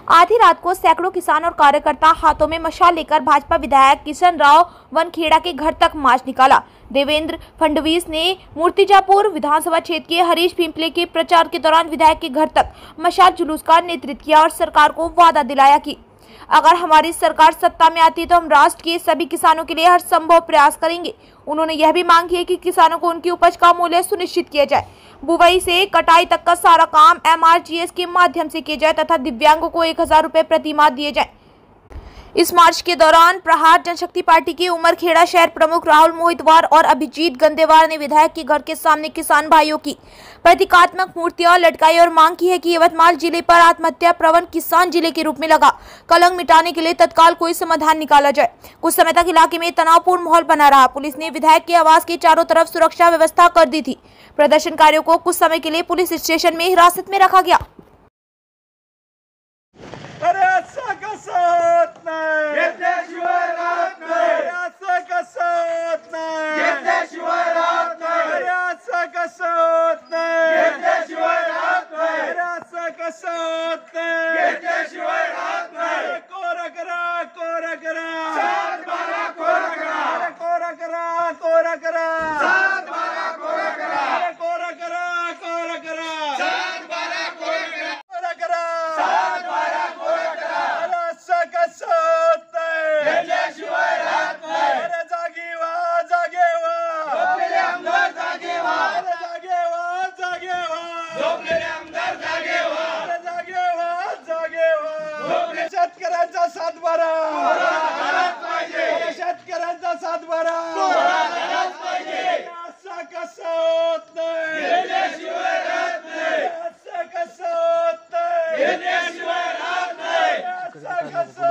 आधी रात को सैकड़ों किसान और कार्यकर्ता हाथों में मशाल लेकर भाजपा विधायक किशन राव वनखेड़ा के घर तक मार्च निकाला। देवेंद्र फडणवीस ने मूर्तिजापुर विधानसभा क्षेत्र के हरीश पिंपले के प्रचार के दौरान विधायक के घर तक मशाल जुलूस का नेतृत्व किया और सरकार को वादा दिलाया कि अगर हमारी सरकार सत्ता में आती है तो हम राष्ट्र के सभी किसानों के लिए हर संभव प्रयास करेंगे। उन्होंने यह भी मांग की है कि किसानों को उनकी उपज का मूल्य सुनिश्चित किया जाए, बुवाई से कटाई तक का सारा काम MRGS के माध्यम से किया जाए तथा दिव्यांगों को 1000 रुपए प्रति माह दिए जाए। इस मार्च के दौरान प्रहार जनशक्ति पार्टी के उमरखेड़ा शहर प्रमुख राहुल मोहितवार और अभिजीत गंदेवार ने विधायक के घर के सामने किसान भाइयों की प्रतीकात्मक मूर्तियां लटकाई और मांग की है कि यवतमाल जिले पर आत्महत्या प्रवण किसान जिले के रूप में लगा कलंक मिटाने के लिए तत्काल कोई समाधान निकाला जाए। कुछ समय तक इलाके में तनावपूर्ण माहौल बना रहा। पुलिस ने विधायक के आवास के चारों तरफ सुरक्षा व्यवस्था कर दी थी। प्रदर्शनकारियों को कुछ समय के लिए पुलिस स्टेशन में हिरासत में रखा गया। शेतकऱ्यांचा सातबारा, शेतकऱ्यांचा सातबारा असं कसं होत नाही, असं कसं होत नाही, असं कसं